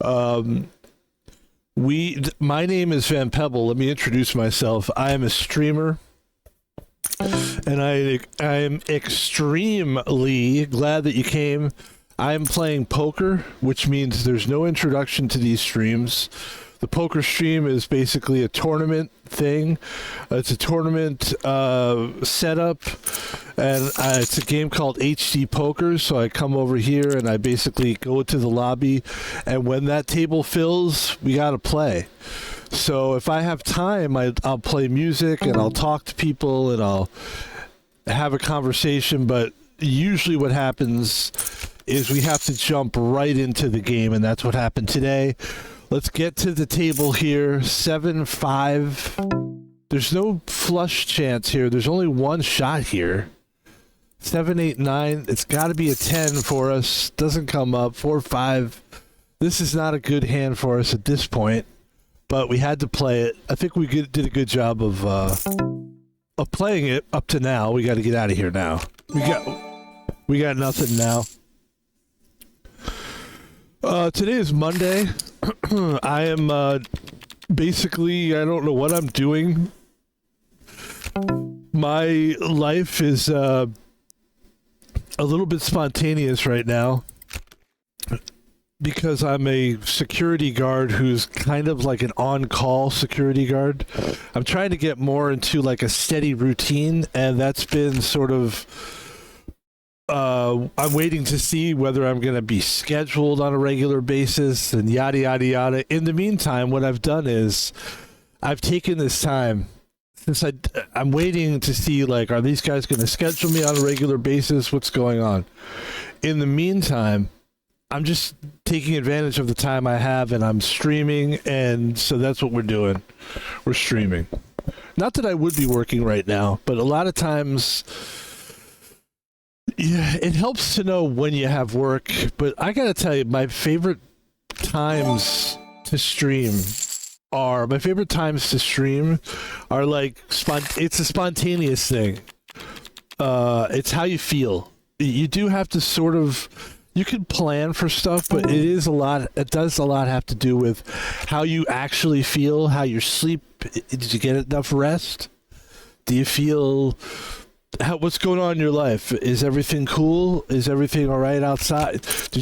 My name is Van Pebble. Let me introduce myself. I am a streamer, and I am extremely glad that you came. I am playing poker, which means there's no introduction to these streams. The poker stream is basically a tournament thing. It's a tournament setup, and it's a game called HD Poker. So I come over here and I basically go to the lobby, and when that table fills, we got to play. So if I have time, I'll play music and I'll talk to people and I'll have a conversation. But usually what happens is we have to jump right into the game, and that's what happened today. Let's get to the table here. 7-5. There's no flush chance here. There's only one shot here. 7, 8, 9. It's got to be a 10 for us. Doesn't come up. 4, 5. This is not a good hand for us at this point, but we had to play it. I think we did a good job of playing it up to now. We got to get out of here now. We got nothing now. Today is Monday. I am basically, I don't know what I'm doing. My life is a little bit spontaneous right now because I'm a security guard who's kind of like an on-call security guard. I'm trying to get more into like a steady routine, and that's been sort of I'm waiting to see whether I'm going to be scheduled on a regular basis and yada, yada, yada. In the meantime, what I've done is I've taken this time since I'm waiting to see, like, are these guys going to schedule me on a regular basis? What's going on? In the meantime, I'm just taking advantage of the time I have, and I'm streaming, and so that's what we're doing. We're streaming. Not that I would be working right now, but a lot of times... Yeah, it helps to know when you have work, but I gotta tell you, my favorite times to stream are like it's a spontaneous thing. It's how you feel. You do have to sort of, you can plan for stuff, but it does a lot have to do with how you actually feel, how your sleep. Did you get enough rest? Do you feel... what's going on in your life? Is everything cool? Is everything all right outside? Do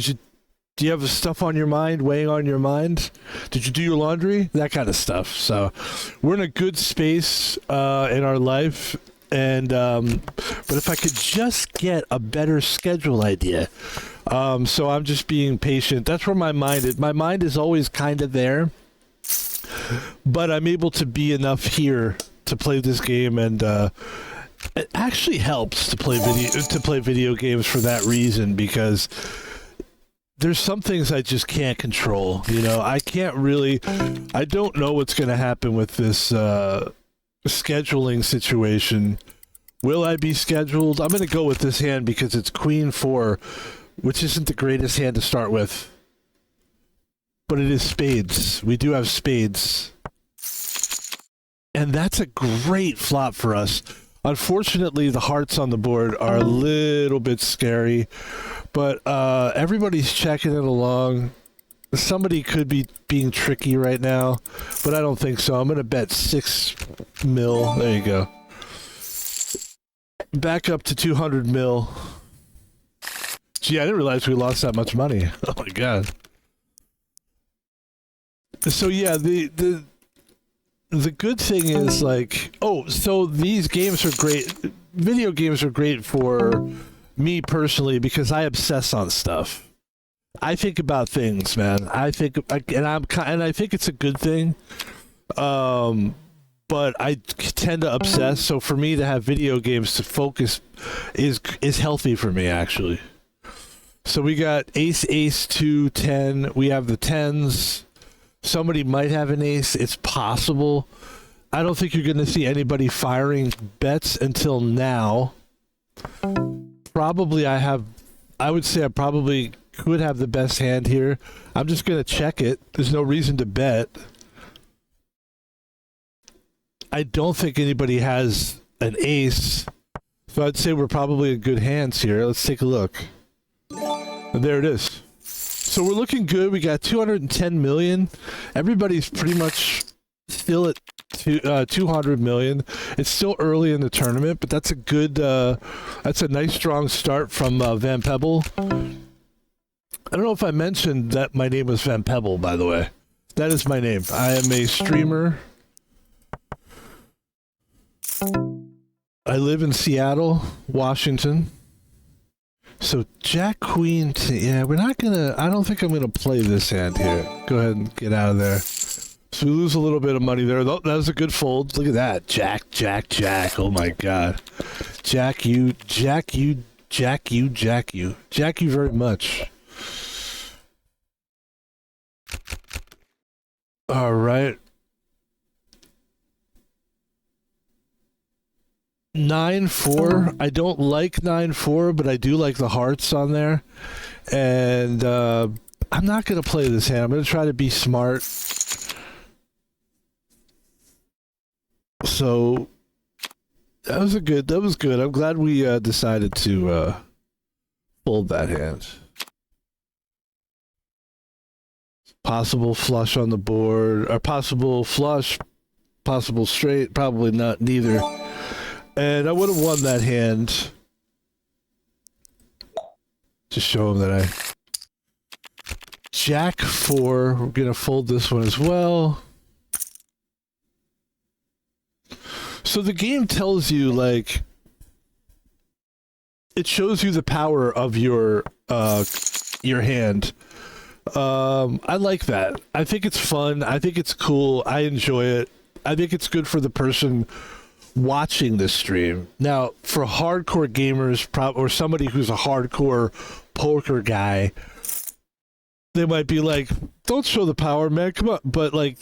you have stuff on your mind, weighing on your mind? Did you do your laundry? That kind of stuff. So we're in a good space in our life, and but if I could just get a better schedule idea. So I'm just being patient. That's where my mind is. My mind is always kind of there, but I'm able to be enough here to play this game, and it actually helps to play video games for that reason, because there's some things I just can't control. You know, I don't know what's going to happen with this scheduling situation. Will I be scheduled? I'm going to go with this hand because it's Queen 4, which isn't the greatest hand to start with, but it is spades. We do have spades, and that's a great flop for us. Unfortunately, the hearts on the board are a little bit scary, but everybody's checking it along. Somebody could be being tricky right now, but I don't think so. I'm going to bet 6 mil. There you go. Back up to 200 mil. Gee, I didn't realize we lost that much money. Oh my god. So yeah, the good thing is, like, so these games are great. Video games are great for me personally because I obsess on stuff. I think about things, man. I think it's a good thing. But I tend to obsess. So for me to have video games to focus is healthy for me, actually. So we got ace, ace, 2, 10. We have the 10s. Somebody might have an ace. It's possible. I don't think you're going to see anybody firing bets until now. Probably I would say I probably could have the best hand here. I'm just going to check it. There's no reason to bet. I don't think anybody has an ace. So I'd say we're probably in good hands here. Let's take a look. And there it is. So we're looking good. We got 210 million. Everybody's pretty much still at 200 million. It's still early in the tournament, but that's a good, that's a nice strong start from Van Pebble. I don't know if I mentioned that my name was Van Pebble, by the way. That is my name. I am a streamer. I live in Seattle, Washington. So Jack Queen, yeah, we're not gonna, I don't think I'm gonna play this hand here. Go ahead and get out of there. So we lose a little bit of money there. That was a good fold. Look at that. Jack, Jack, Jack. Oh my God. Jack you, Jack you, Jack you, Jack you. Jack you very much. All right. 9-4. I don't like 9-4, but I do like the hearts on there. And I'm not going to play this hand. I'm going to try to be smart. So that was good. I'm glad we decided to fold that hand. Possible flush on the board, or possible flush, possible straight, probably not, neither. And I would have won that hand. To show him that I... Jack 4, we're going to fold this one as well. So the game tells you, like... It shows you the power of your hand. I like that. I think it's fun. I think it's cool. I enjoy it. I think it's good for the person watching this stream. Now, for hardcore gamers, or somebody who's a hardcore poker guy, they might be like, "Don't show the power, man. Come on." But like,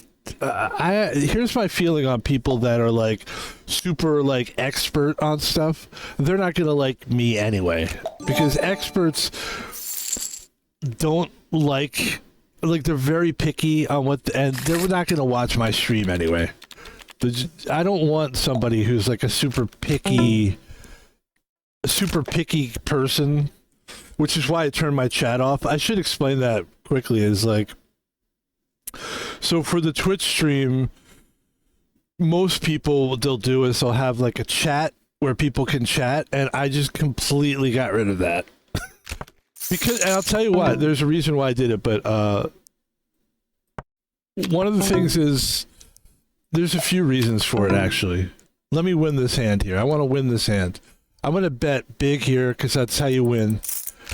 here's my feeling on people that are like super like expert on stuff. They're not gonna like me anyway, because experts don't like they're very picky on what, and they're not gonna watch my stream anyway. I don't want somebody who's like a super picky person, which is why I turned my chat off. I should explain that quickly. Is like, so for the Twitch stream, most people, what they'll do is they'll have like a chat where people can chat, and I just completely got rid of that. Because, and I'll tell you why, there's a reason why I did it, but one of the things is, there's a few reasons for it, actually. Let me win this hand here. I want to win this hand. I'm going to bet big here, because that's how you win.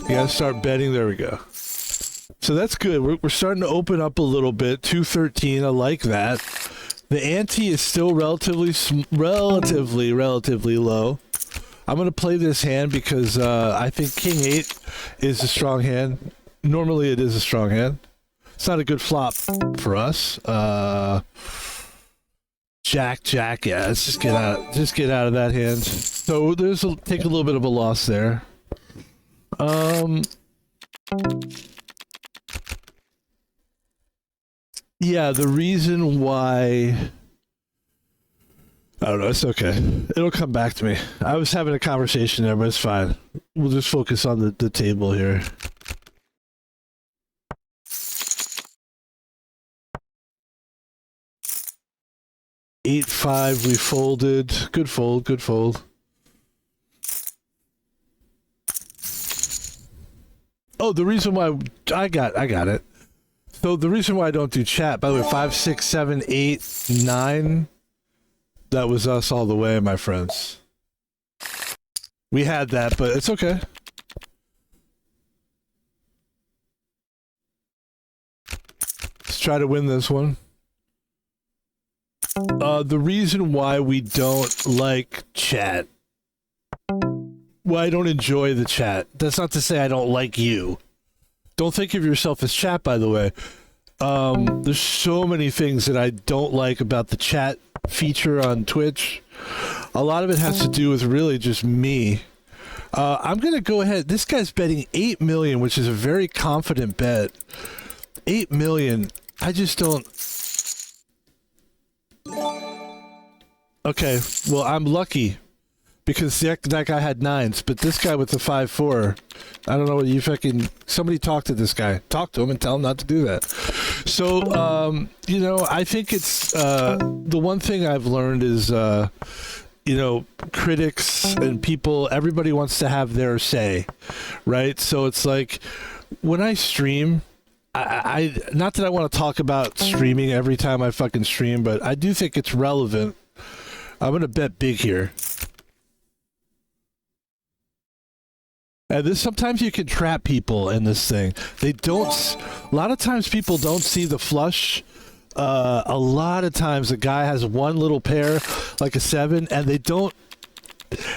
You got to start betting. There we go. So that's good. We're starting to open up a little bit. 213, I like that. The ante is still relatively low. I'm going to play this hand because I think King 8 is a strong hand. Normally it is a strong hand. It's not a good flop for us. Jack, yeah, let's just get out of that hand. So take a little bit of a loss there. Yeah, the reason why, I don't know, it's okay. It'll come back to me. I was having a conversation there, but it's fine. We'll just focus on the table here. Eight, 5, we folded. Good fold, good fold. Oh, the reason why I got it. So the reason why I don't do chat, by the way, 5, 6, 7, 8, 9. That was us all the way, my friends. We had that, but it's okay. Let's try to win this one. The reason why we don't like chat, why I don't enjoy the chat, that's not to say I don't like you. Don't think of yourself as chat, by the way. There's so many things that I don't like about the chat feature on Twitch. A lot of it has to do with really just me. I'm going to go ahead. This guy's betting 8 million, which is a very confident bet. 8 million. I just don't... Okay, well, I'm lucky because that guy had 9s, but this guy with the 5-4, I don't know what you fucking... Somebody talk to this guy. Talk to him and tell him not to do that. So, you know, I think it's... the one thing I've learned is, you know, critics and people, everybody wants to have their say, right? So it's like, when I stream... I not that I want to talk about streaming every time I fucking stream, but I do think it's relevant. I'm going to bet big here. And this, sometimes you can trap people in this thing. They don't... A lot of times people don't see the flush. A lot of times a guy has one little pair, like a 7, and they don't...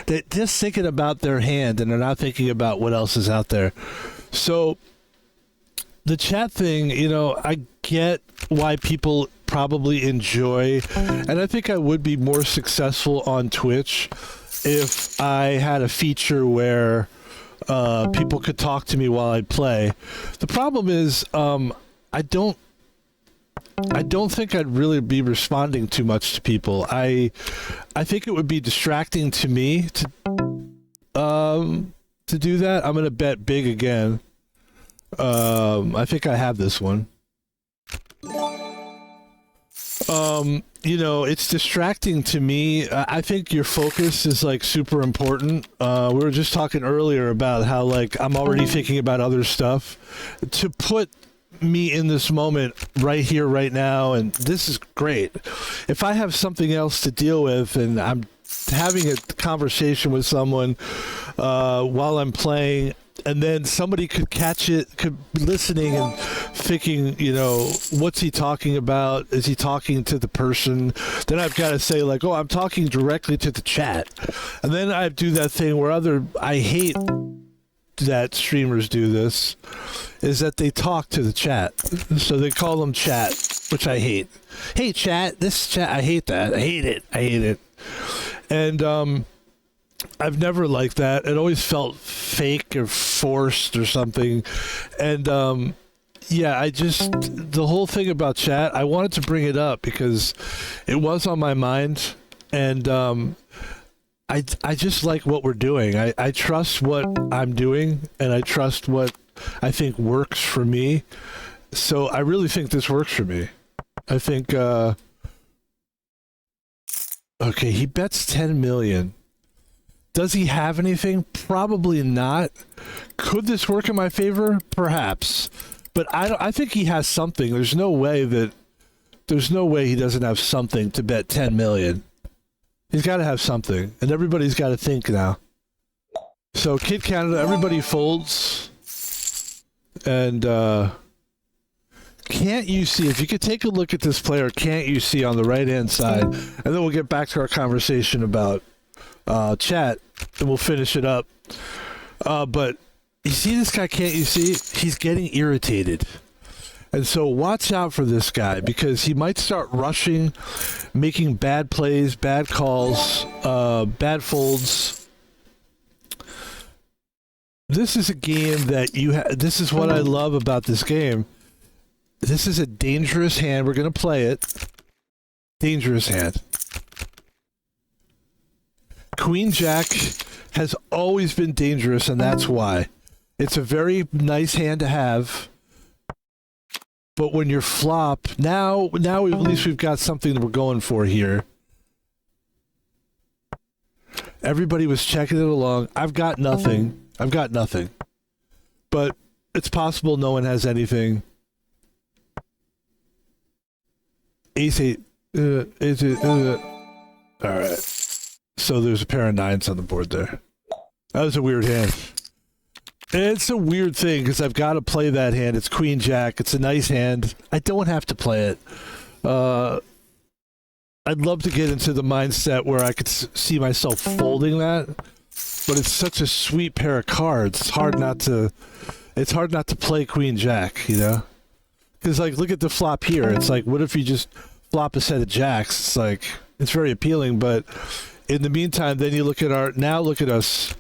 They're just thinking about their hand, and they're not thinking about what else is out there. So... The chat thing, you know, I get why people probably enjoy, and I think I would be more successful on Twitch if I had a feature where people could talk to me while I play. The problem is, I don't think I'd really be responding too much to people. I think it would be distracting to me to do that. I'm gonna bet big again. I think I have this one. You know, it's distracting to me. I think your focus is like super important. We were just talking earlier about how like I'm already thinking about other stuff. To put me in this moment right here, right now, and this is great. If I have something else to deal with and I'm having a conversation with someone while I'm playing, and then somebody could catch it, could be listening and thinking, you know, what's he talking about? Is he talking to the person? Then I've got to say, like, oh, I'm talking directly to the chat. And then I do that thing where I hate that streamers do this, is that they talk to the chat. So they call them chat, which I hate. Hey, chat, this chat, I hate that. I hate it. And, I've never liked that. It always felt fake or forced or something. And yeah, the whole thing about chat, I wanted to bring it up because it was on my mind. And I just like what we're doing. I trust what I'm doing, and I trust what I think works for me. So I really think this works for me. I think, okay, he bets 10 million. Does he have anything? Probably not. Could this work in my favor? Perhaps. But I think he has something. There's no way he doesn't have something to bet 10 million. He's got to have something. And everybody's got to think now. So Kid Canada, everybody folds. And can't you see, if you could take a look at this player, can't you see on the right-hand side? And then we'll get back to our conversation about chat, and we'll finish it up. But you see this guy, can't you see? He's getting irritated. And so watch out for this guy, because he might start rushing, making bad plays, bad calls, bad folds. This is a game that this is what I love about this game. This is a dangerous hand. We're going to play it. Dangerous hand. Queen Jack has always been dangerous, and that's why. It's a very nice hand to have. But when you're flop, now at least we've got something that we're going for here. Everybody was checking it along. I've got nothing. But it's possible no one has anything. Ace 8. Ace 8. All right. So there's a pair of 9s on the board there. That was a weird hand. It's a weird thing because I've got to play that hand. It's Queen Jack. It's a nice hand. I don't have to play it. I'd love to get into the mindset where I could see myself folding that, but it's such a sweet pair of cards. It's hard not to play Queen Jack, you know? Because, like, look at the flop here. It's like, what if you just flop a set of jacks? It's like, it's very appealing, but in the meantime, then you look at look at us.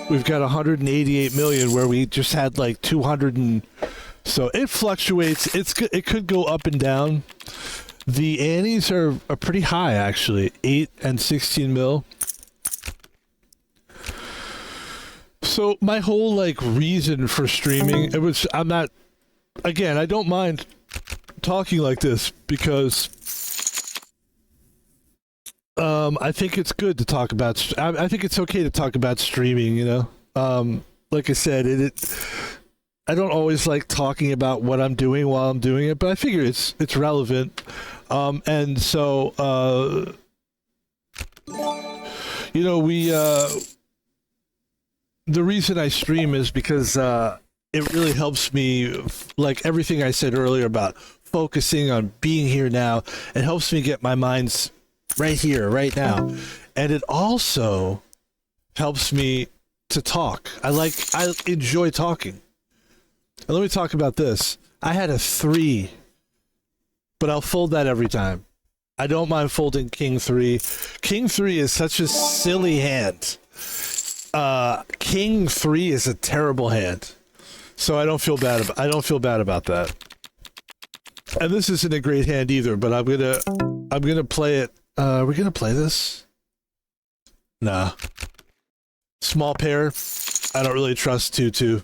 We've got 188 million where we just had like 200 and so it fluctuates. It could go up and down. The antes are pretty high actually, 8 and 16 mil. So my whole like reason for streaming, it was I'm not again, I don't mind talking like this because I think it's good to talk about I think it's okay to talk about streaming, you know. Like I said, I don't always like talking about what I'm doing while I'm doing it, but I figure it's relevant. And so you know, the reason I stream is because it really helps me, like everything I said earlier about focusing on being here now. It helps me get my mind's right here, right now. And it also helps me to talk. I enjoy talking. And let me talk about this. I had a 3, but I'll fold that every time. I don't mind folding King 3. King 3 is such a silly hand. King 3 is a terrible hand. So I don't feel bad about that. And this isn't a great hand either, but I'm gonna play it. Are we gonna play this? Nah. Small pair. I don't really trust 2-2.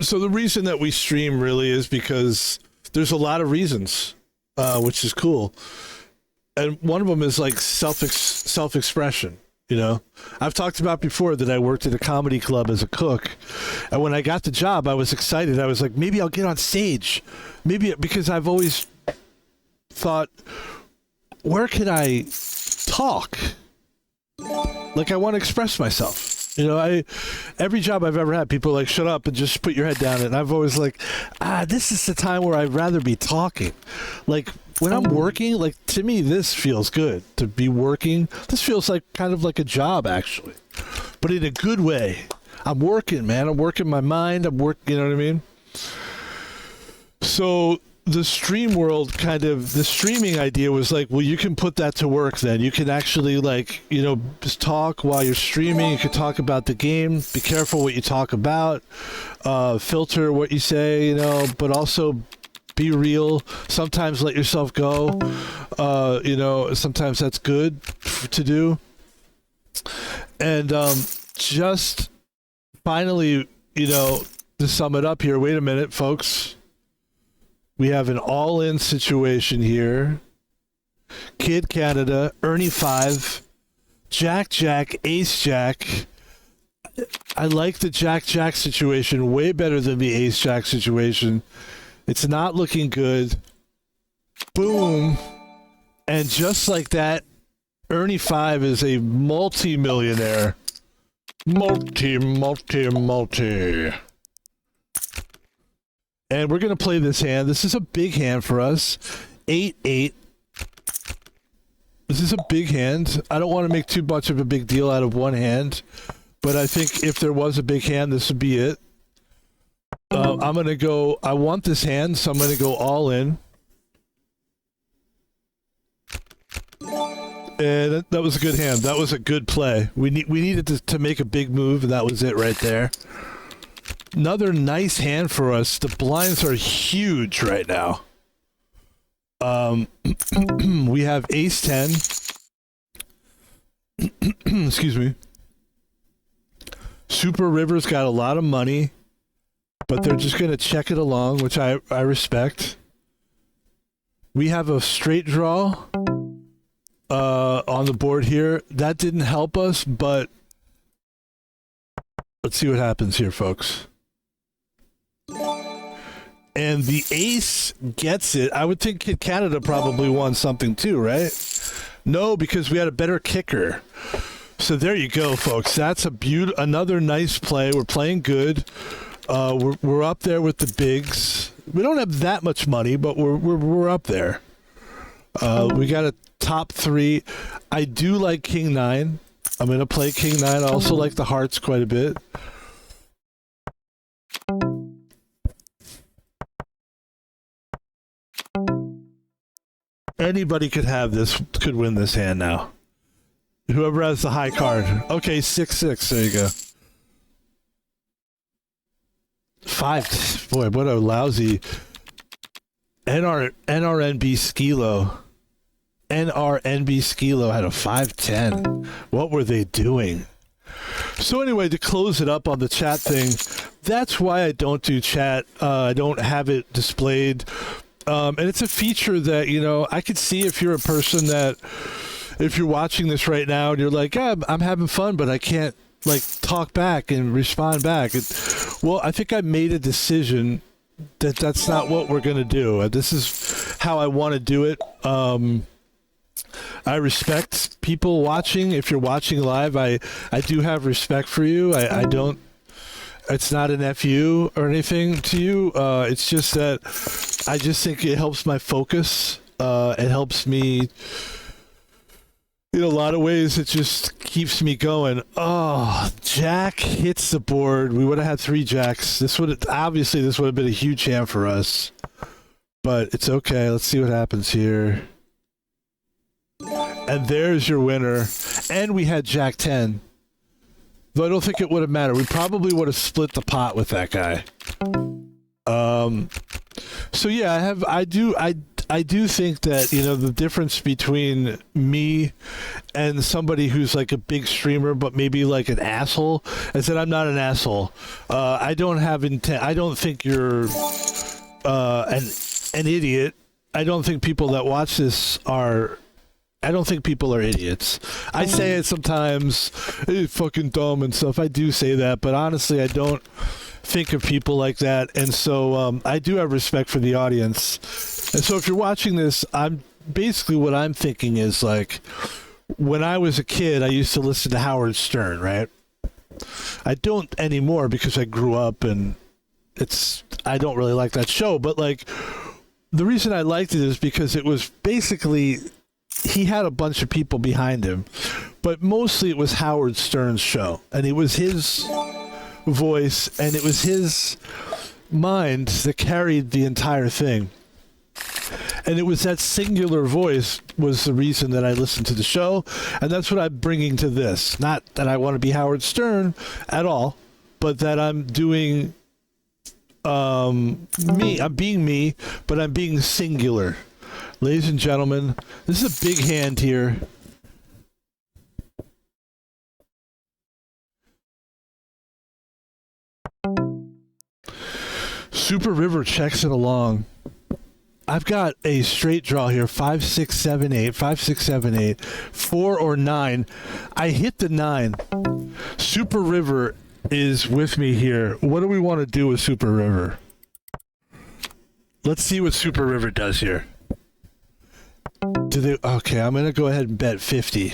So the reason that we stream really is because there's a lot of reasons, which is cool. And one of them is like self-expression. You know, I've talked about before that I worked at a comedy club as a cook. And when I got the job, I was excited. I was like, maybe I'll get on stage. Maybe because I've always thought, where can I talk? Like I want to express myself. You know, every job I've ever had, people are like, shut up and just put your head down. And I've always like, this is the time where I'd rather be talking. Like when I'm working, like to me, this feels good to be working. This feels like kind of like a job actually, but in a good way. I'm working, man. I'm working my mind. I'm working, you know what I mean? So the streaming idea was like, well, you can put that to work then. You can actually like, you know, just talk while you're streaming. You can talk about the game. Be careful what you talk about. Filter what you say, you know, but also be real. Sometimes let yourself go. You know, sometimes that's good to do. And just finally, you know, to sum it up here, wait a minute, folks. We have an all-in situation here. Kid Canada, Ernie 5, Jack Jack, Ace Jack. I like the Jack Jack situation way better than the Ace Jack situation. It's not looking good. Boom. And just like that, Ernie 5 is a multi-millionaire. Multi. And we're going to play this hand. This is a big hand for us. 8-8. This is a big hand. I don't want to make too much of a big deal out of one hand, but I think if there was a big hand, this would be it. I'm going to go... I want this hand, so I'm going to go all in. And that was a good hand. That was a good play. We needed to make a big move, and that was it right there. Another nice hand for us. The blinds are huge right now. We have ace 10. Excuse me. Super River's got a lot of money, but they're just going to check it along, which I respect. We have a straight draw on the board here. That didn't help us, but let's see what happens here, folks. And the ace gets it. I would think Kid Canada probably won something too, right? No, because we had a better kicker. So there you go, folks. That's another nice play. We're playing good. We're up there with the bigs. We don't have that much money, but we're up there. We got a top 3. I do like King 9. I'm going to play King 9. I also like the hearts quite a bit. Anybody could win this hand now. Whoever has the high card. Okay, 6-6. There you go. 5. Boy, what a lousy NRNB Skilo. NRNB Skilo had a 510. What were they doing? So anyway, to close it up on the chat thing, that's why I don't do chat. I don't have it displayed. And it's a feature that, you know, I could see if you're a person that, if you're watching this right now and you're like, yeah, I'm having fun, but I can't, like, talk back and respond back. Well, I think I made a decision that that's not what we're going to do. This is how I want to do it. I respect people watching. If you're watching live, I do have respect for you. I don't, it's not an FU or anything to you. It's just that I just think it helps my focus. It helps me in a lot of ways. It just keeps me going. Oh, Jack hits the board. We would have had 3 jacks. This would have been a huge hand for us, but it's okay. Let's see what happens here. And there's your winner. And we had Jack 10. Though I don't think it would have mattered. We probably would have split the pot with that guy. So yeah, I do think that, you know, the difference between me and somebody who's like a big streamer but maybe like an asshole is that I'm not an asshole. I don't have intent. I don't think you're an idiot. I don't think people that watch this are. I don't think people are idiots. I say it sometimes, hey, fucking dumb and stuff. I do say that, but honestly, I don't think of people like that. And so I do have respect for the audience. And so if you're watching this, I'm basically what I'm thinking is like, when I was a kid, I used to listen to Howard Stern, right? I don't anymore because I grew up and I don't really like that show. But like, the reason I liked it is because it was basically, he had a bunch of people behind him, but mostly it was Howard Stern's show, and it was his voice and it was his mind that carried the entire thing. And it was that singular voice was the reason that I listened to the show, and that's what I'm bringing to this. Not that I want to be Howard Stern at all, but that I'm doing me. I'm being me, but I'm being singular. Ladies and gentlemen, this is a big hand here. Super River checks it along. I've got a straight draw here, 5, 6, 7, 8, 5, 6, 7, 8, 4 or 9. I hit the 9. Super River is with me here. What do we want to do with Super River? Let's see what Super River does here. Okay, I'm going to go ahead and bet 50.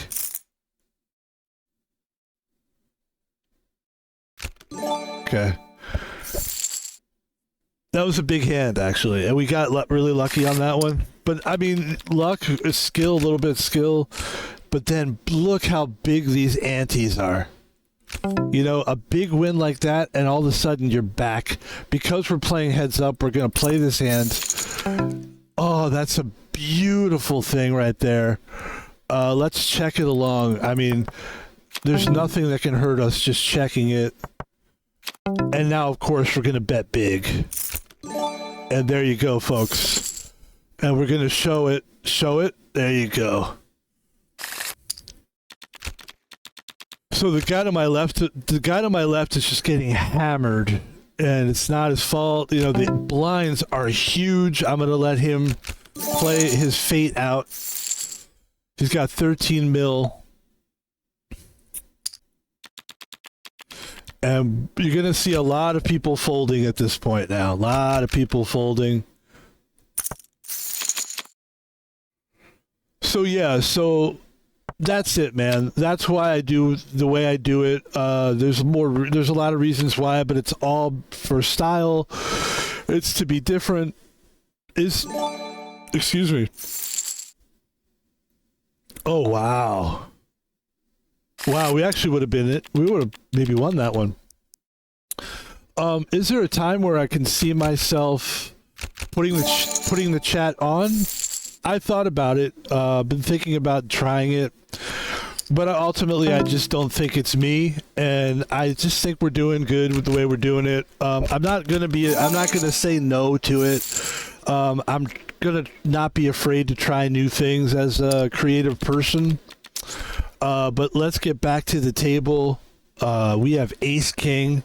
Okay. That was a big hand, actually, and we got really lucky on that one. But, I mean, luck is skill, a little bit of skill, but then look how big these antes are. You know, a big win like that, and all of a sudden you're back. Because we're playing heads up, we're going to play this hand. Oh, that's a beautiful thing right there. Let's check it along. I mean, there's nothing that can hurt us just checking it. And now, of course, we're going to bet big. And there you go, folks. And we're going to show it. Show it. There you go. So the guy to my left is just getting hammered. And it's not his fault. You know, the blinds are huge. I'm going to let him play his fate out. He's got 13 mil. And you're going to see a lot of people folding at this point now. A lot of people folding. So, yeah. So, that's it, man. That's why I do the way I do it. There's a lot of reasons why, but it's all for style. It's to be different. Excuse me. Oh, wow. Wow, we actually would have been it. We would have maybe won that one. Is there a time where I can see myself putting the chat on? I thought about it. Been thinking about trying it, but ultimately I just don't think it's me, and I just think we're doing good with the way we're doing it. I'm not gonna say no to it. I'm gonna not be afraid to try new things as a creative person. But let's get back to the table. We have Ace King.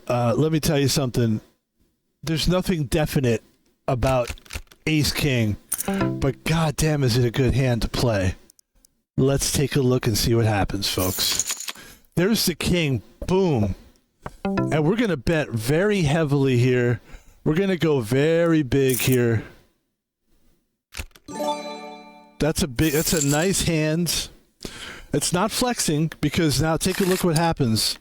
Let me tell you something. There's nothing definite about Ace King, but goddamn, is it a good hand to play? Let's take a look and see what happens, folks. There's the king. Boom. And we're going to bet very heavily here. We're going to go very big here. That's a nice hand. It's not flexing because now take a look what happens.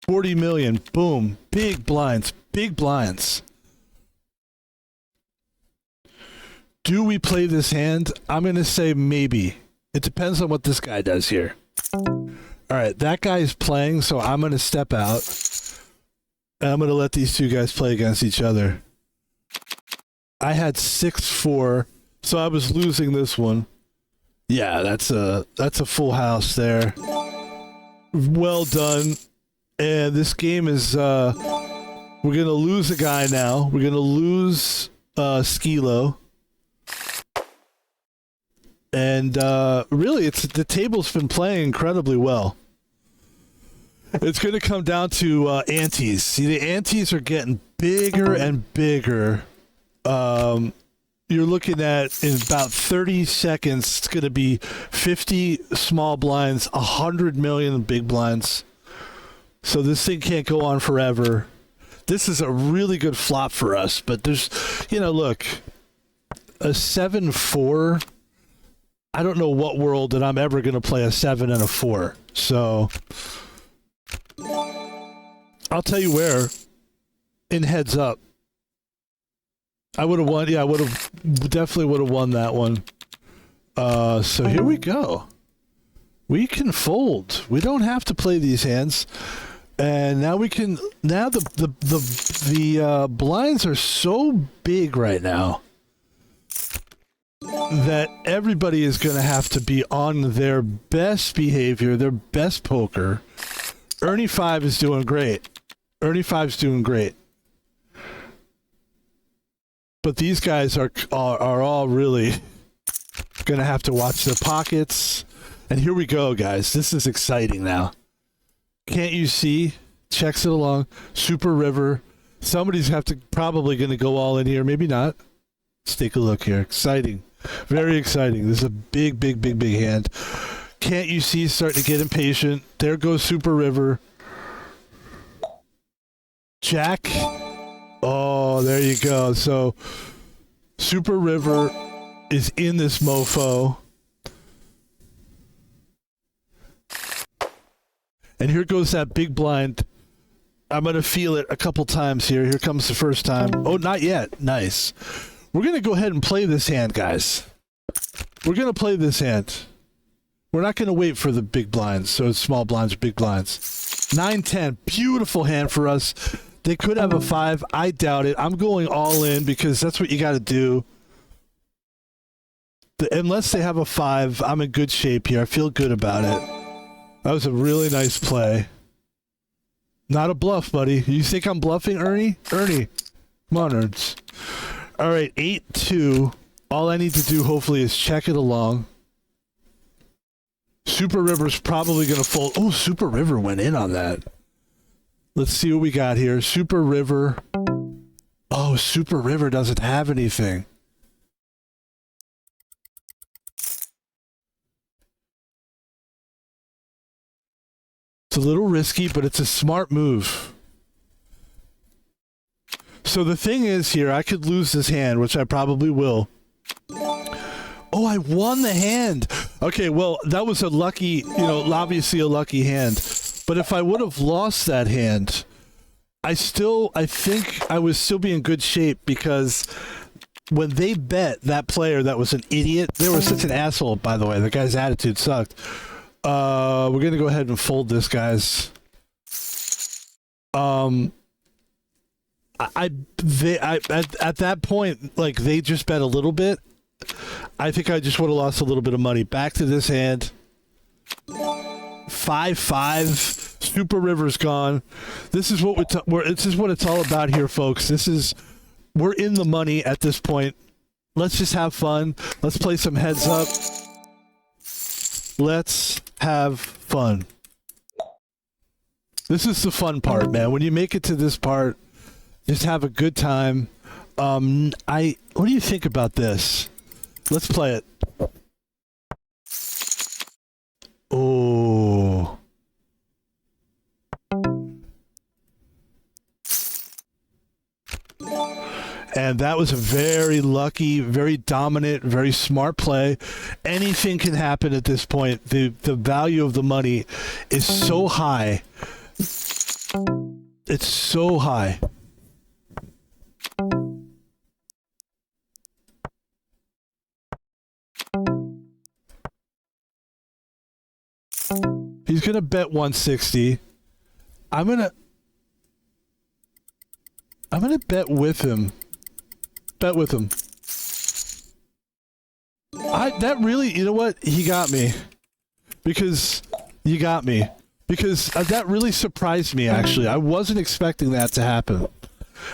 40 million. Boom. Big blinds. Big blinds. Do we play this hand? I'm going to say maybe. It depends on what this guy does here. All right, that guy is playing, so I'm going to step out. And I'm going to let these two guys play against each other. I had 6-4, so I was losing this one. Yeah, that's a full house there. Well done. And this game is we're going to lose a guy now. We're going to lose Skilo. And really, the table's been playing incredibly well. It's going to come down to antes. See, the antes are getting bigger and bigger. You're looking at, in about 30 seconds, it's going to be 50 small blinds, 100 million big blinds. So this thing can't go on forever. This is a really good flop for us. But there's, look, a 7-4... I don't know what world that I'm ever going to play a 7 and a 4. So I'll tell you where. In heads up. I would have won. Yeah, I definitely would have won that one. So here we go. We can fold. We don't have to play these hands. And now we can. Now the blinds are so big right now that everybody is going to have to be on their best behavior, their best poker. Ernie 5 is doing great. Ernie 5's doing great. But these guys are all really going to have to watch their pockets. And here we go, guys. This is exciting now. Can't you see? Checks it along. Super River. Somebody's probably going to go all in here. Maybe not. Let's take a look here. Exciting. Very exciting. This is a big, big, big, big hand. Can't you see? Starting to get impatient. There goes Super River. Jack. Oh, there you go. So Super River is in this mofo. And here goes that big blind. I'm going to feel it a couple times here. Here comes the first time. Oh, not yet. Nice. We're going to go ahead and play this hand, guys. We're going to play this hand. We're not going to wait for the big blinds. So it's small blinds or big blinds. 9-10. Beautiful hand for us. They could have a 5. I doubt it. I'm going all in because that's what you got to do. Unless they have a 5, I'm in good shape here. I feel good about it. That was a really nice play. Not a bluff, buddy. You think I'm bluffing, Ernie? Ernie. Come on, Ernst. All right, 8-2. All I need to do, hopefully, is check it along. Super River's probably going to fold. Oh, Super River went in on that. Let's see what we got here. Super River. Oh, Super River doesn't have anything. It's a little risky, but it's a smart move. So the thing is here, I could lose this hand, which I probably will. Oh, I won the hand. Okay, well, that was a lucky, obviously a lucky hand. But if I would have lost that hand, I think I would still be in good shape because when they bet that player that was an idiot, they were such an asshole, by the way. The guy's attitude sucked. We're going to go ahead and fold this, guys. At that point, like, they just bet a little bit. I think I just would have lost a little bit of money. Back to this hand. 5-5. Super River's gone. This is what this is what it's all about here, folks. We're in the money at this point. Let's just have fun. Let's play some heads up. Let's have fun. This is the fun part, man. When you make it to this part, just have a good time. What do you think about this? Let's play it. Oh. And that was a very lucky, very dominant, very smart play. Anything can happen at this point. The value of the money is so high. It's so high. He's going to bet 160. I'm going to bet with him. Bet with him. That really, you know what? He got me. Because you got me. Because that really surprised me, actually. I wasn't expecting that to happen.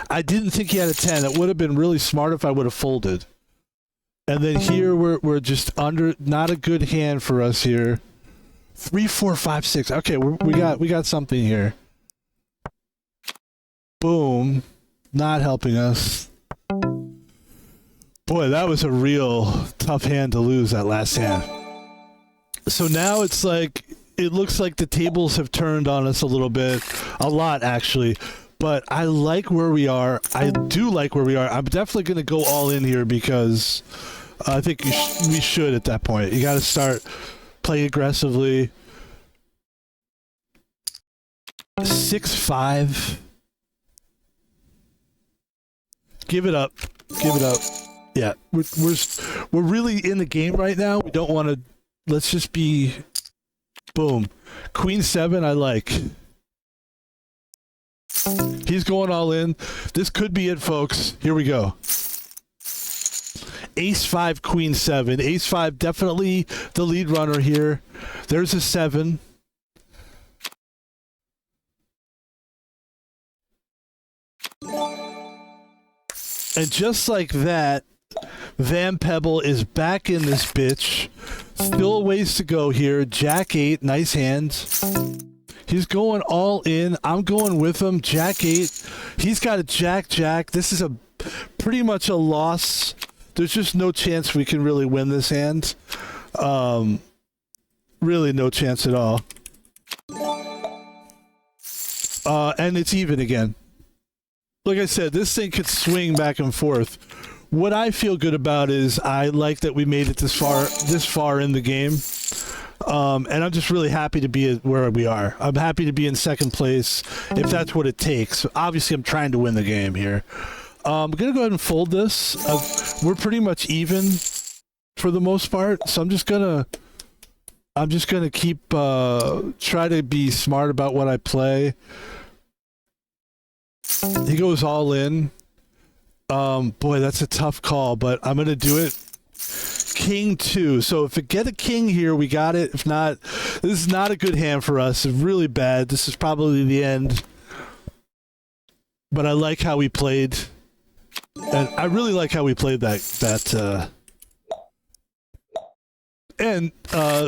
I didn't think he had a 10. It would have been really smart if I would have folded. And then here we're just under, not a good hand for us here. 3, 4, 5, 6. Okay, we got something here. Boom. Not helping us. Boy, that was a real tough hand to lose, that last hand. So now it's like, it looks like the tables have turned on us a little bit. A lot, actually. But I like where we are. I do like where we are. I'm definitely going to go all in here because I think we should at that point. You got to start playing aggressively. 6-5. Give it up. Give it up. Yeah, we're really in the game right now. We don't want to. Let's just be. Boom. Queen 7. I like. He's going all in. This could be it, folks. Here we go. Ace 5, Queen 7. Ace 5 definitely the lead runner here. There's a 7. And just like that, Van Pebble is back in this bitch. Still a ways to go here. Jack 8, nice hands. He's going all in. I'm going with him. Jack 8. He's got a Jack. This is pretty much a loss. There's just no chance we can really win this hand. Really no chance at all. And it's even again. Like I said, this thing could swing back and forth. What I feel good about is I like that we made it this far in the game. And I'm just really happy to be where we are. I'm happy to be in second place if that's what it takes. Obviously, I'm trying to win the game here. I'm going to go ahead and fold this. We're pretty much even for the most part. So I'm just going to keep try to be smart about what I play. He goes all in. Boy, that's a tough call, but I'm going to do it. King 2. So if we get a king here, we got it. If not, this is not a good hand for us. It's really bad. This is probably the end. But I like how we played. And I really like how we played that. And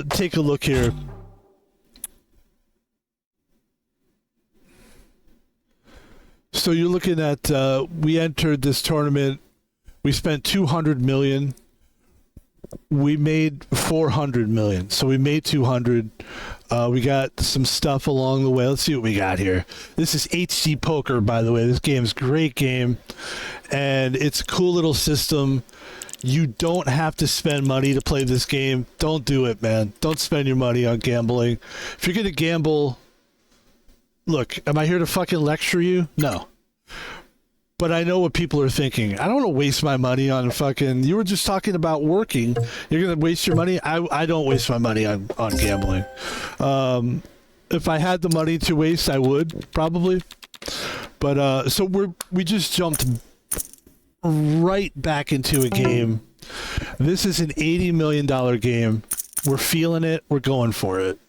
take a look here. So you're looking at, we entered this tournament, we spent 200 million, we made 400 million. So we made 200. We got some stuff along the way. Let's see what we got here. This is HC Poker, by the way. This game's a great game, and it's a cool little system. You don't have to spend money to play this game. Don't do it, man. Don't spend your money on gambling. If you're going to gamble... Look, am I here to fucking lecture you? No. But I know what people are thinking. I don't want to waste my money on fucking... You were just talking about working. You're going to waste your money? I don't waste my money on gambling. If I had the money to waste, I would, probably. But, so we just jumped right back into a game. This is an $80 million game. We're feeling it. We're going for it.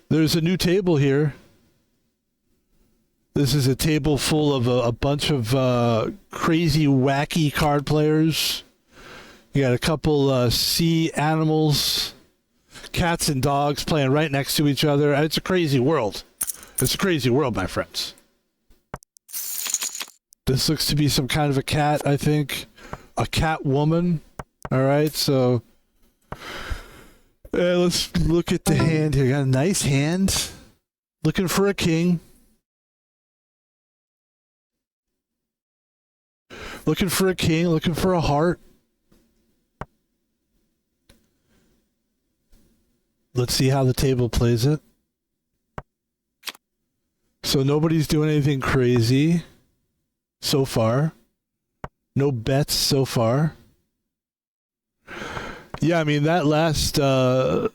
There's a new table here. This is a table full of a bunch of crazy, wacky card players. You got a couple sea animals, cats and dogs playing right next to each other. It's a crazy world. It's a crazy world, my friends. This looks to be some kind of a cat, I think. A cat woman. All right, so let's look at the hand here. Got a nice hand. Looking for a king. Looking for a king. Looking for a heart. Let's see how the table plays it. So nobody's doing anything crazy so far. No bets so far. Yeah, I mean, that last, that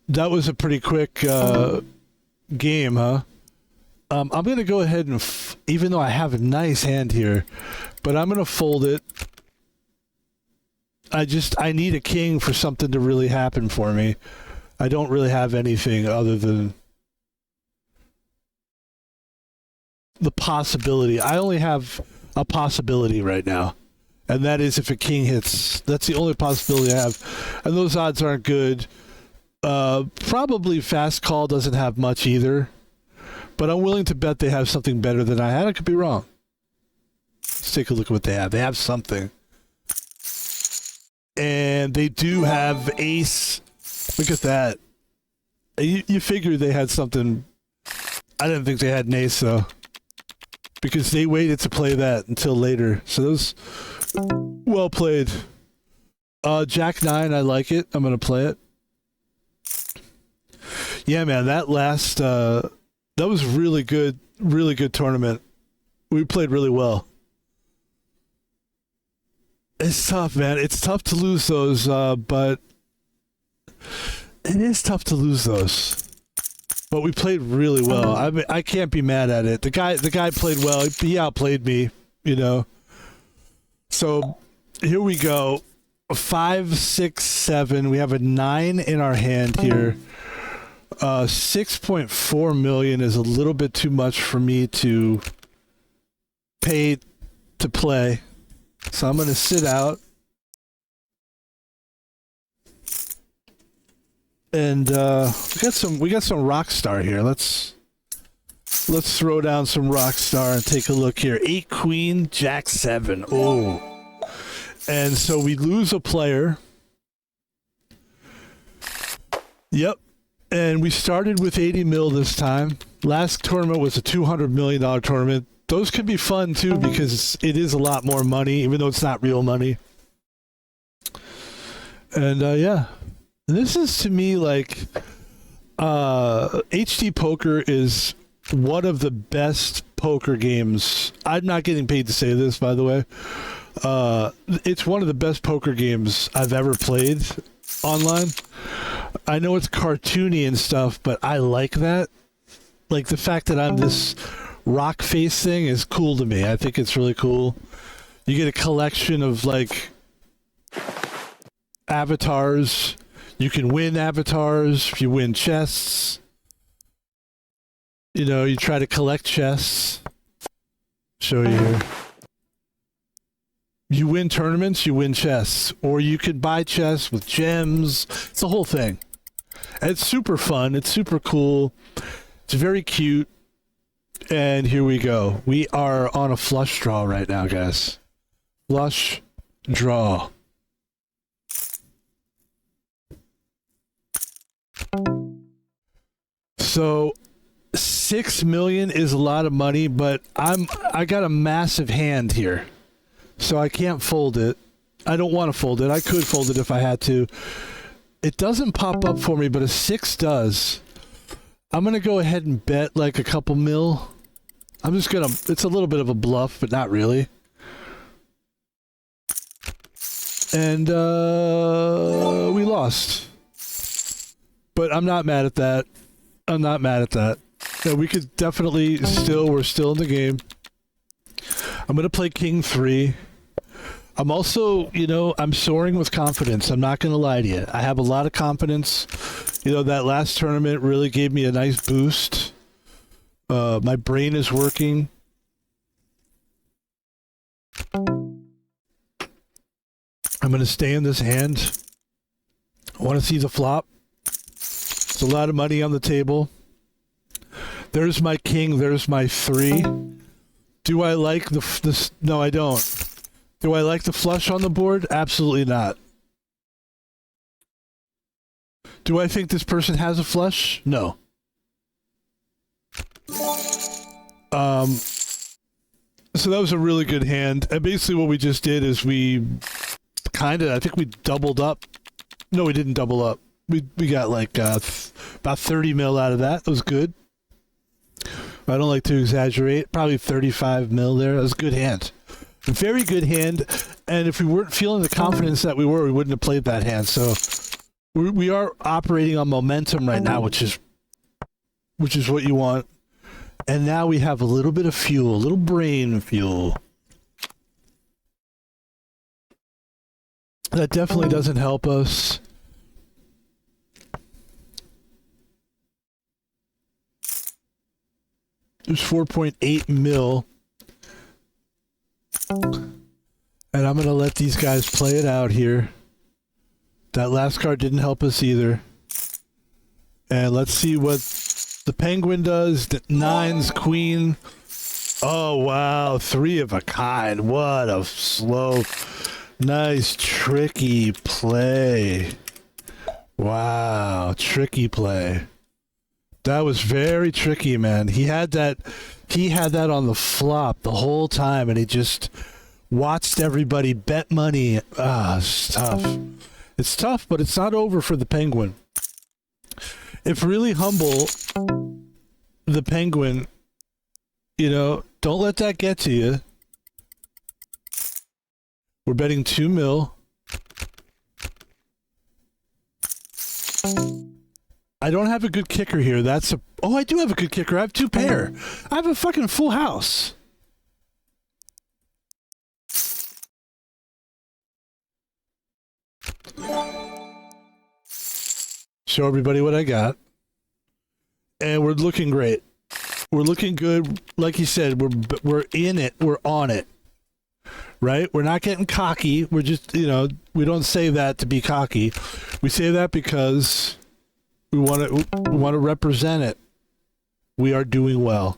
was a pretty quick game, huh? I'm going to go ahead and, even though I have a nice hand here, but I'm going to fold it. I need a king for something to really happen for me. I don't really have anything other than the possibility. I only have a possibility right now, and that is if a king hits. That's the only possibility I have, and those odds aren't good. Probably fast call doesn't have much either, but I'm willing to bet they have something better than I had. I could be wrong. Let's take a look at what they have. They have something, and they do have ace. Look at that. You figure they had something. I didn't think they had an ace, though, because they waited to play that until later. So those, well played. Jack 9, I like it. I'm going to play it. Yeah, man, that last, that was really good tournament. We played really well. It's tough, man. It's tough to lose those, but it is tough to lose those. But we played really well. I mean, I can't be mad at it. The guy played well. He outplayed me, you know. So here we go. 5, 6, 7. We have a 9 in our hand here. 6.4 million is a little bit too much for me to pay to play. So I'm going to sit out. And we got some Rockstar here. Let's throw down some Rockstar and take a look here. 8 Queen, Jack 7. Oh. And so we lose a player. Yep. And we started with 80 mil this time. Last tournament was a $200 million tournament. Those can be fun too because it is a lot more money, even though it's not real money. And yeah. This is, to me, like, HD Poker is one of the best poker games. I'm not getting paid to say this, by the way. It's one of the best poker games I've ever played online. I know it's cartoony and stuff, but I like that. Like, the fact that I'm this rock face thing is cool to me. I think it's really cool. You get a collection of, like, avatars. You can win avatars if you win chests. You know, you try to collect chests. Show you here. You win tournaments, you win chests. Or you can buy chests with gems. It's the whole thing. And it's super fun. It's super cool. It's very cute. And here we go. We are on a flush draw right now, guys. Flush draw. So 6 million is a lot of money, but I got a massive hand here, so I can't fold it. I don't want to fold it. I could fold it if I had to. It doesn't pop up for me, but a 6 does. I'm gonna go ahead and bet like a couple mil. It's a little bit of a bluff, but not really. And we lost. But I'm not mad at that. I'm not mad at that. Yeah, we could definitely we're still in the game. I'm going to play King 3. I'm also, I'm soaring with confidence. I'm not going to lie to you. I have a lot of confidence. That last tournament really gave me a nice boost. My brain is working. I'm going to stay in this hand. I want to see the flop. It's a lot of money on the table. There's my king. There's my 3. Do I like the... No, I don't. Do I like the flush on the board? Absolutely not. Do I think this person has a flush? No. So that was a really good hand. And basically what we just did is we I think we doubled up. No, we didn't double up. We got like about 30 mil out of that. It was good. I don't like to exaggerate. Probably 35 mil there. That was a good hand. Very good hand. And if we weren't feeling the confidence that we were, we wouldn't have played that hand. So we are operating on momentum right now, which is what you want. And now we have a little bit of fuel, a little brain fuel. That definitely doesn't help us. There's 4.8 mil. And I'm going to let these guys play it out here. That last card didn't help us either. And let's see what the penguin does. The 9's queen. Oh, wow. 3 of a kind. What a slow, nice, tricky play. Wow. Tricky play. That was very tricky, man. He had that on the flop the whole time, and he just watched everybody bet money. It's tough. It's tough, but it's not over for the penguin. If really humble, the penguin, don't let that get to you. We're betting 2 mil. I don't have a good kicker here. I do have a good kicker. I have 2 pair. I have a fucking full house. Show everybody what I got. And we're looking great. We're looking good. Like you said, we're in it. We're on it. Right? We're not getting cocky. We're just, we don't say that to be cocky. We say that because we want to represent it. We are doing well.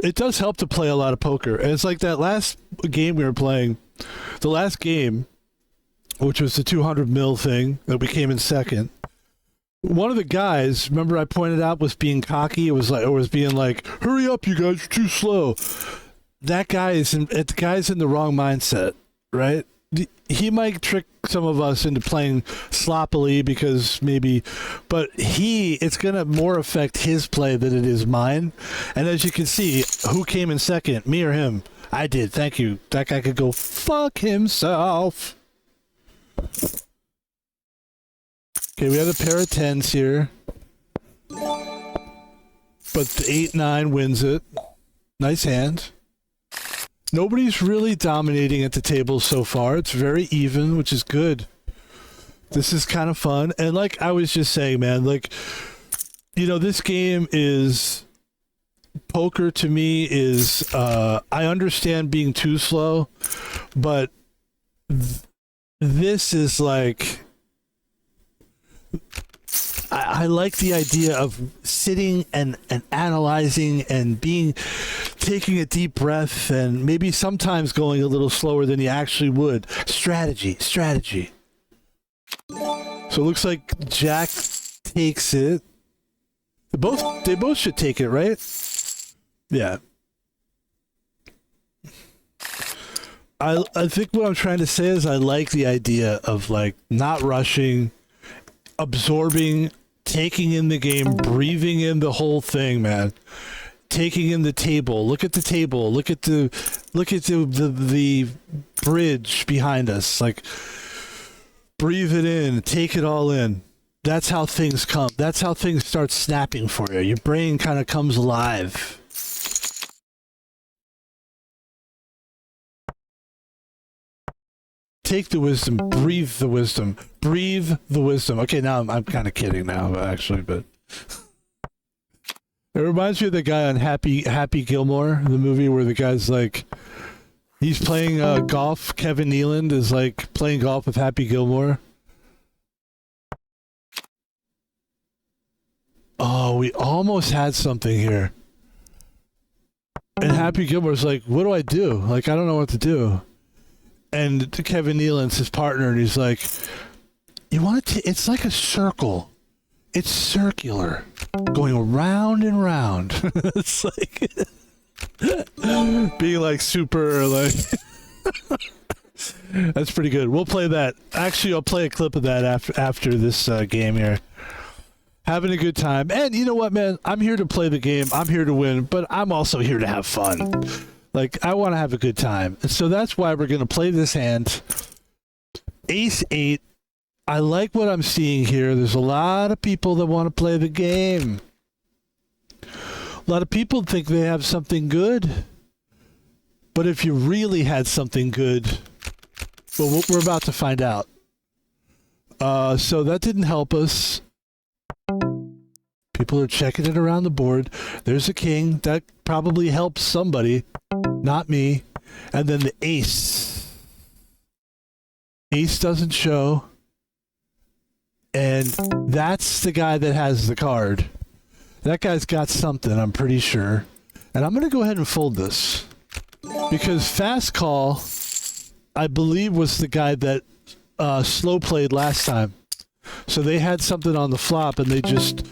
It does help to play a lot of poker. And it's like that last game we were playing. The last game, which was the 200 mil thing that we came in second. One of the guys, remember I pointed out, was being cocky. It was being like, "Hurry up, you guys, you're too slow." That guy is in the wrong mindset, right? He might trick some of us into playing sloppily but it's going to more affect his play than it is mine. And as you can see, who came in second, me or him? I did. Thank you. That guy could go fuck himself. Okay, we have a pair of 10s here. But the 8-9 wins it. Nice hand. Nobody's really dominating at the table so far. It's very even, which is good. This is kind of fun. And like I was just saying, man, this game is... Poker to me is... I understand being too slow, but this is like... I like the idea of sitting and analyzing and taking a deep breath and maybe sometimes going a little slower than you actually would. Strategy. So it looks like Jack takes it. They both should take it, right? Yeah. I think what I'm trying to say is I like the idea of not rushing, absorbing, taking in the game, breathing in the whole thing, man. Taking in the table. Look at the table. Look at the bridge behind us. Breathe it in. Take it all in. That's how things come. That's how things start snapping for you. Your brain kind of comes alive. Take the wisdom, breathe the wisdom, breathe the wisdom. Okay, now I'm kind of kidding now, actually, but it reminds me of the guy on Happy Gilmore, the movie where the guy's like, He's playing golf. Kevin Nealon is like playing golf with Happy Gilmore. Oh, we almost had something here. And Happy Gilmore's like, what do I do? Like, I don't know what to do. And Kevin Nealon's his partner, and he's like, you want to, it's like a circle. It's circular, going round and round. It's like being like super like. That's pretty good. We'll play that. Actually, I'll play a clip of that after this game here. Having a good time. And you know what, man? I'm here to play the game. I'm here to win, but I'm also here to have fun. Like, I want to have a good time. And so that's why we're going to play this hand. Ace 8. I like what I'm seeing here. There's a lot of people that want to play the game. A lot of people think they have something good. But if you really had something good, well, we're about to find out. So that didn't help us. People are checking it around the board. There's a king. That probably helps somebody. Not me. And then the ace. Ace doesn't show. And that's the guy that has the card. That guy's got something, I'm pretty sure. And I'm going to go ahead and fold this. Because Fast Call, I believe, was the guy that slow played last time. So they had something on the flop and they just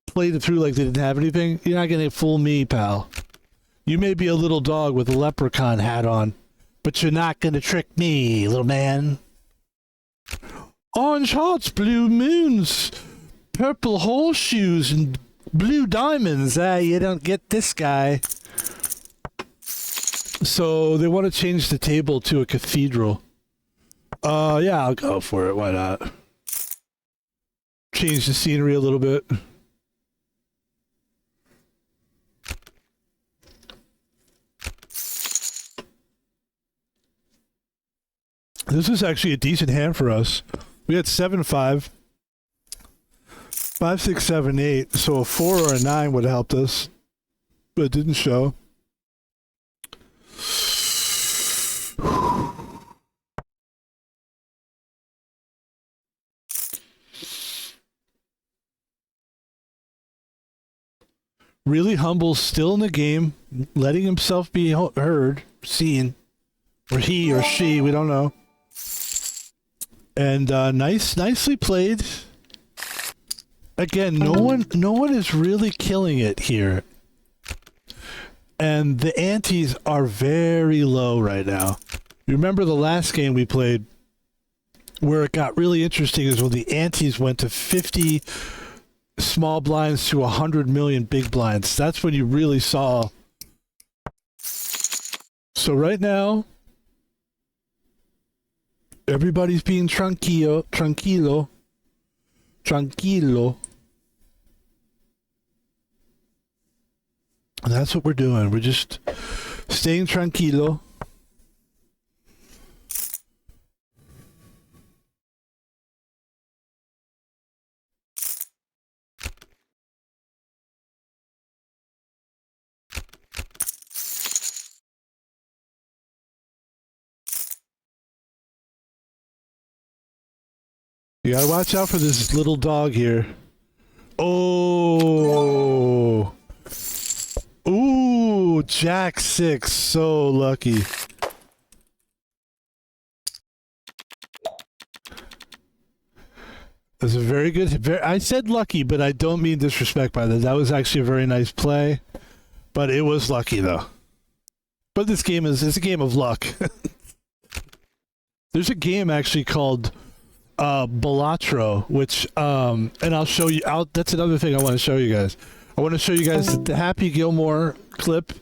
played it through like they didn't have anything. You're not going to fool me, pal. You may be a little dog with a leprechaun hat on, but you're not going to trick me, little man. Orange hearts, blue moons, purple horseshoes, and blue diamonds. You don't get this guy. So they want to change the table to a cathedral. Yeah, I'll go for it. Why not? Change the scenery a little bit. This is actually a decent hand for us. We had 7-5, 5, 6, 7, 8. So a 4 or a 9 would have helped us, but it didn't show. Really humble, still in the game, letting himself be heard, seen, or he or she, we don't know. And nicely played. Again, no one is really killing it here. And the antes are very low right now. You remember the last game we played where it got really interesting is when the antes went to 50 small blinds to 100 million big blinds. That's when you really saw. So right now, everybody's being tranquilo. And that's what we're doing. We're just staying tranquilo. You gotta watch out for this little dog here. Oh! Ooh, Jack 6. So lucky. That's a very good... I said lucky, but I don't mean disrespect by that. That was actually a very nice play. But it was lucky, though. But this game is a game of luck. There's a game actually called... Balatro, which and I'll show you out. That's another thing I want to show you guys. I want to show you guys the Happy Gilmore clip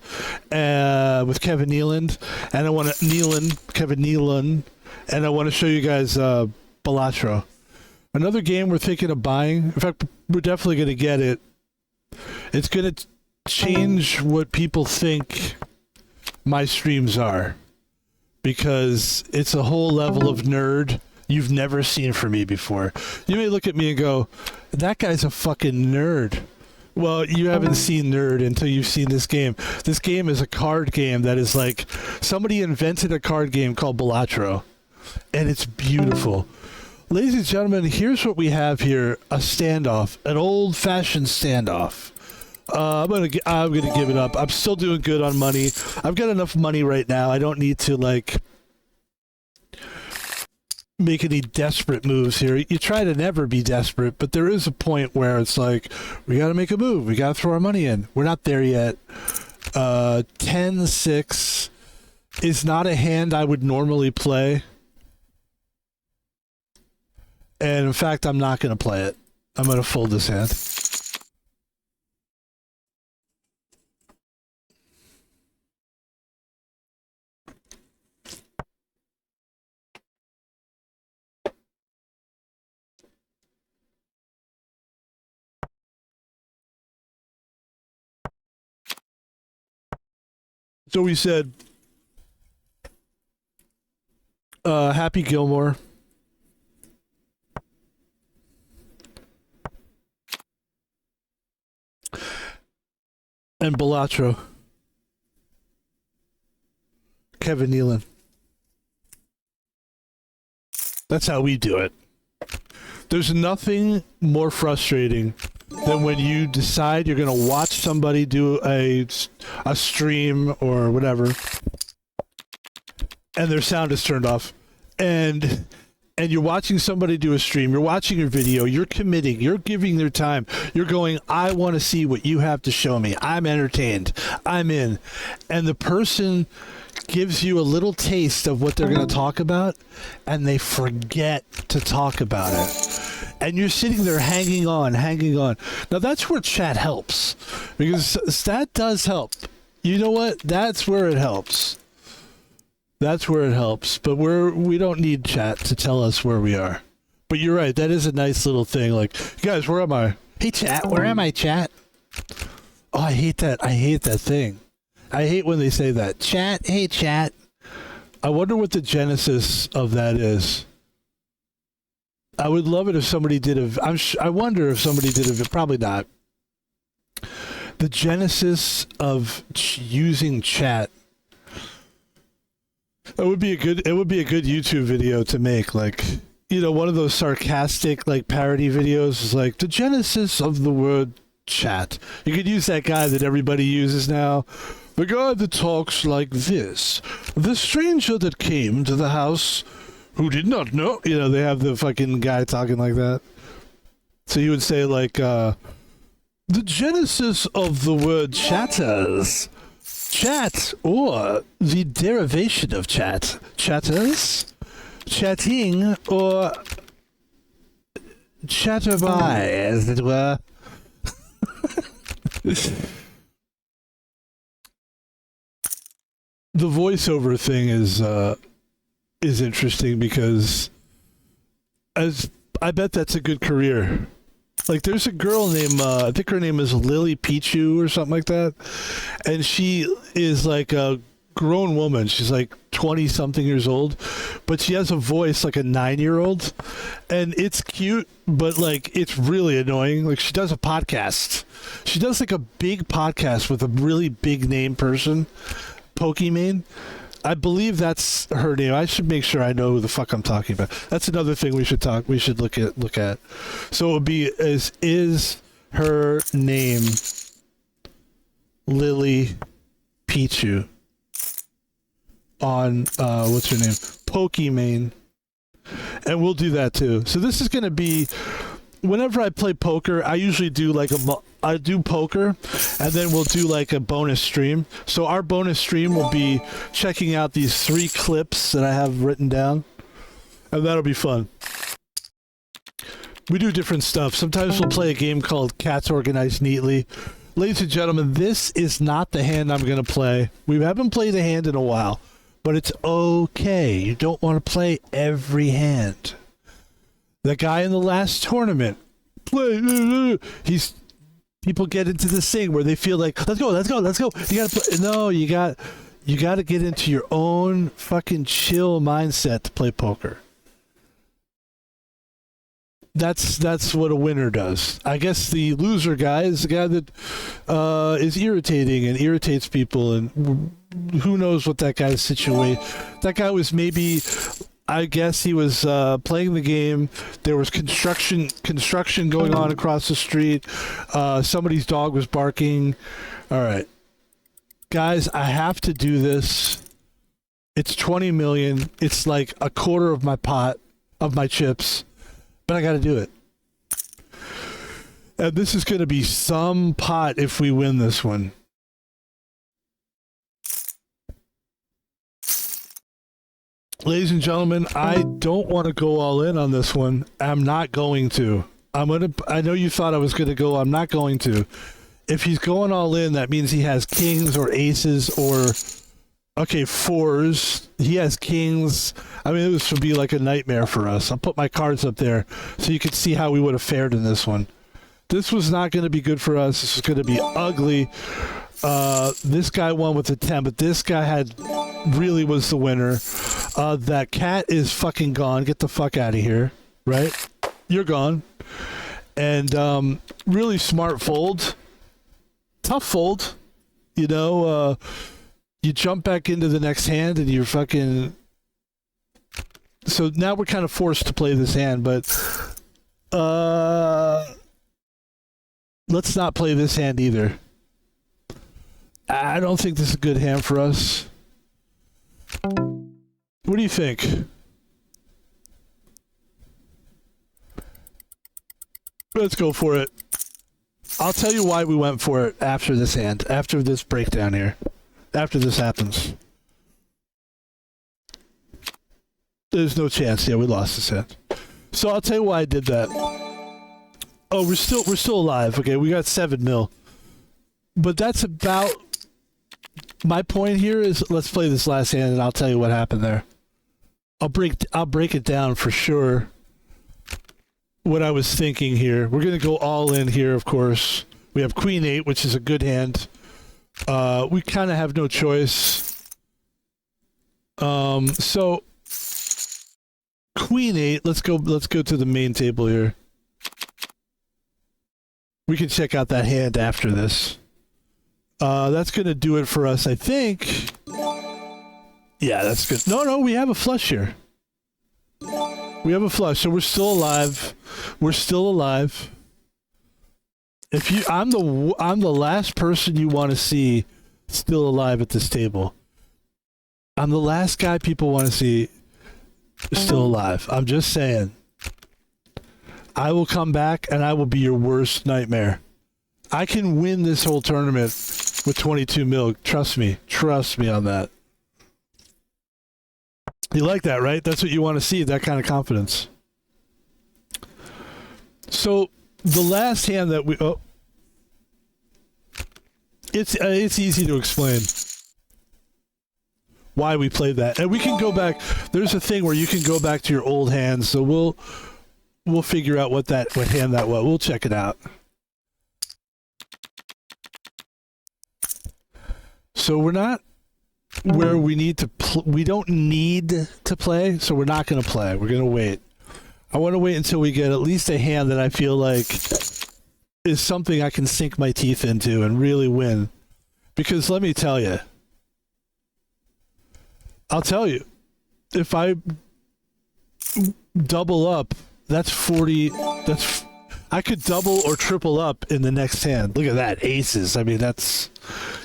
with Kevin Nealon, and I want to Kevin Nealon, and I want to show you guys Balatro. Another game we're thinking of buying. In fact, we're definitely going to get it. It's going to change what people think my streams are, because it's a whole level of nerd you've never seen from me before. You may look at me and go, that guy's a fucking nerd. Well, you haven't seen Nerd until you've seen this game. This game is a card game that is like somebody invented a card game called Balatro, and it's beautiful. Ladies and gentlemen, here's what we have here: a standoff, an old-fashioned standoff. I'm gonna give it up. I'm still doing good on money. I've got enough money right now. I don't need to like make any desperate moves here. You try to never be desperate, but there is a point where it's like we got to make a move. We got to throw our money in. We're not there yet. 10-6 is not a hand I would normally play. And in fact, I'm not going to play it. I'm going to fold this hand. So we said, Happy Gilmore. And Balatro. Kevin Nealon. That's how we do it. There's nothing more frustrating than when you decide you're going to watch somebody do a stream or whatever, and their sound is turned off, and you're watching somebody do a stream, you're watching your video, you're committing, you're giving their time, you're going, I want to see what you have to show me. I'm entertained. I'm in. And the person gives you a little taste of what they're going to talk about, and they forget to talk about it. And you're sitting there hanging on. Now, that's where chat helps, because that does help. You know what? That's where it helps. But we don't need chat to tell us where we are. But you're right. That is a nice little thing. Like, guys, where am I? Hey, chat. Where am I, chat? Oh, I hate that. I hate that thing. I hate when they say that. Chat. Hey, chat. I wonder what the genesis of that is. I would love it if somebody did I wonder if somebody did a, probably not. The genesis of using chat. It would be a good YouTube video to make, like, you know, one of those sarcastic like parody videos is like the genesis of the word chat. You could use that guy that everybody uses now. The guy that talks like this. The stranger that came to the house who did not know. You know, they have the fucking guy talking like that. So you would say like, the genesis of the word chatters. Chat, or the derivation of chat. Chatters, chatting, or chatterby, as it were. The voiceover thing is interesting because I bet that's a good career. Like, there's a girl named, I think her name is Lily Pichu or something like that. And she is like a grown woman. She's like 20-something years old. But she has a voice like a 9-year-old. And it's cute, but like, it's really annoying. Like, she does a podcast. She does like a big podcast with a really big name person. Pokimane. I believe that's her name. I should make sure I know who the fuck I'm talking about. That's another thing we should look at. So it would be, is her name Lily Pichu on what's her name? Pokimane. And we'll do that too. So this is going to be, whenever I play poker, I usually do like I do poker, and then we'll do like a bonus stream. So our bonus stream will be checking out these 3 clips that I have written down, and that'll be fun. We do different stuff. Sometimes we'll play a game called Cats Organized Neatly. Ladies and gentlemen, this is not the hand I'm going to play. We haven't played a hand in a while, but it's okay. You don't want to play every hand. The guy in the last tournament, people get into this thing where they feel like, let's go. You gotta play. No, you got to get into your own fucking chill mindset to play poker. That's what a winner does. I guess the loser guy is the guy that is irritating and irritates people, and who knows what that guy's situation. That guy was maybe, I guess he was playing the game. There was construction going on across the street. Somebody's dog was barking. All right, guys, I have to do this. It's 20 million. It's like a quarter of my pot of my chips. But I got to do it. And this is going to be some pot if we win this one. Ladies and gentlemen, I don't want to go all in on this one. I'm not going to. I know you thought I was going to go. I'm not going to. If he's going all in, that means he has kings or aces or... Okay, fours. He has kings. I mean, this would be like a nightmare for us. I'll put my cards up there so you can see how we would have fared in this one. This was not going to be good for us. This was going to be ugly. This guy won with a 10, but this guy really was the winner. That cat is fucking gone. Get the fuck out of here. Right? You're gone. And really smart fold. Tough fold. You know, you jump back into the next hand and you're fucking... So now we're kind of forced to play this hand, but let's not play this hand either. I don't think this is a good hand for us. What do you think? Let's go for it. I'll tell you why we went for it after this hand, after this breakdown here. After this happens. There's no chance. Yeah, we lost this hand. So I'll tell you why I did that. Oh, we're still alive. Okay, we got 7 mil. But that's about... My point here is, let's play this last hand and I'll tell you what happened there. I'll break it down for sure. What I was thinking here. We're going to go all in here, of course. We have Queen 8, which is a good hand. We kind of have no choice. So Queen 8, let's go to the main table here. We can check out that hand after this. That's going to do it for us, I think. Yeah, that's good. No, we have a flush here. We have a flush, so we're still alive. We're still alive. I'm the last person you want to see still alive at this table. I'm the last guy people want to see still alive. I'm just saying. I will come back and I will be your worst nightmare. I can win this whole tournament with 22 mil. Trust me on that. You like that, right? That's what you want to see, that kind of confidence. So the last hand that it's easy to explain why we played that, and we can go back. There's a thing where you can go back to your old hands, so we'll figure out what hand that was. We'll check it out. So we're not where we need to. We don't need to play, so we're not going to play. We're going to wait. I want to wait until we get at least a hand that I feel like is something I can sink my teeth into and really win. Because let me tell you, I'll tell you, if I double up, that's 40. I could double or triple up in the next hand. Look at that, aces. I mean, that's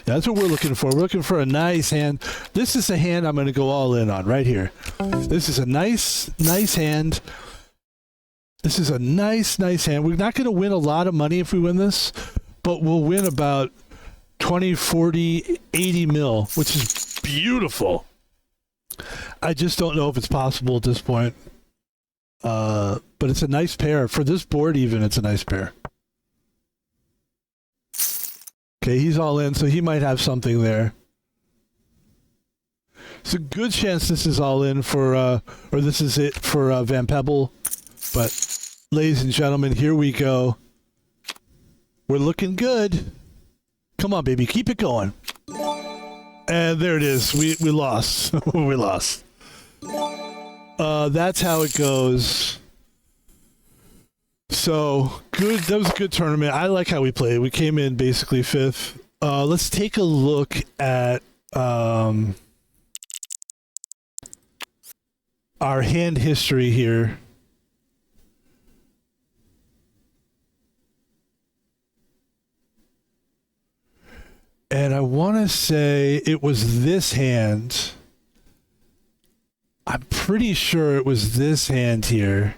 what we're looking for. We're looking for a nice hand. This is a hand I'm going to go all in on right here. This is a nice hand. This is a nice hand. We're not going to win a lot of money if we win this, but we'll win about 20, 40, 80 mil, which is beautiful. I just don't know if it's possible at this point. But it's a nice pair. For this board even, it's a nice pair. Okay, he's all in, so he might have something there. It's a good chance this is all in for, or this is it for Van Pebble. But, ladies and gentlemen, here we go. We're looking good. Come on, baby, keep it going. And there it is. We lost. We lost. That's how it goes. So good. That was a good tournament. I like how we played. We came in basically fifth. Let's take a look at our hand history here. And I want to say it was this hand. I'm pretty sure it was this hand here.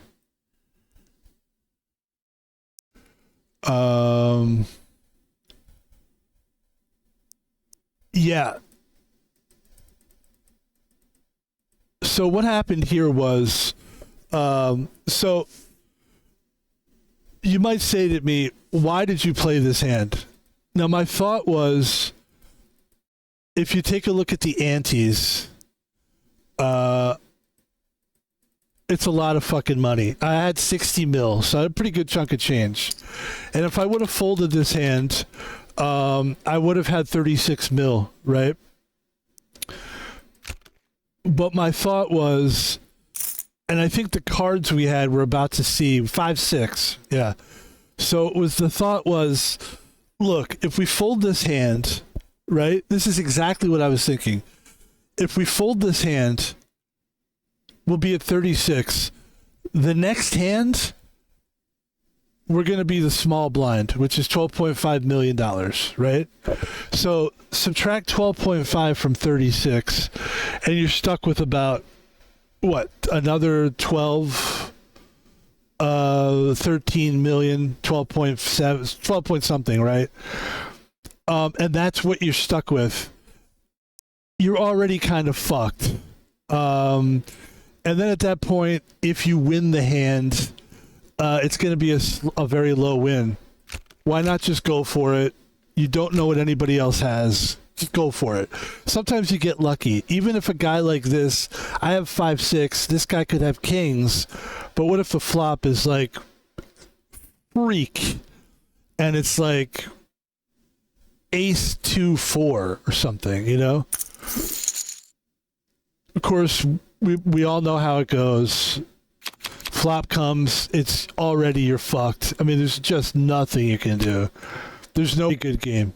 Yeah. So what happened here was, so you might say to me, why did you play this hand? Now, my thought was, if you take a look at the antes, it's a lot of fucking money. I had 60 mil, so I had a pretty good chunk of change. And if I would have folded this hand, I would have had 36 mil, right? But my thought was, and I think the cards we had were about to see 5-6, yeah. So it was, the thought was, look, if we fold this hand, right? This is exactly what I was thinking. If we fold this hand, we'll be at 36. The next hand, we're going to be the small blind, which is $12.5 million, right? So subtract 12.5 from 36, and you're stuck with about, what, another 13 million, 12.7, 12 point something, right? And that's what you're stuck with. You're already kind of fucked. And then at that point, if you win the hand, it's going to be a very low win. Why not just go for it? You don't know what anybody else has. Just go for it. Sometimes you get lucky. Even if a guy like this, I have 5-6, this guy could have kings, but what if the flop is like freak and it's like ace 2-4 or something, you know? Of course, we all know how it goes. Flop comes, it's already, you're fucked. I mean, there's just nothing you can do. There's no good game.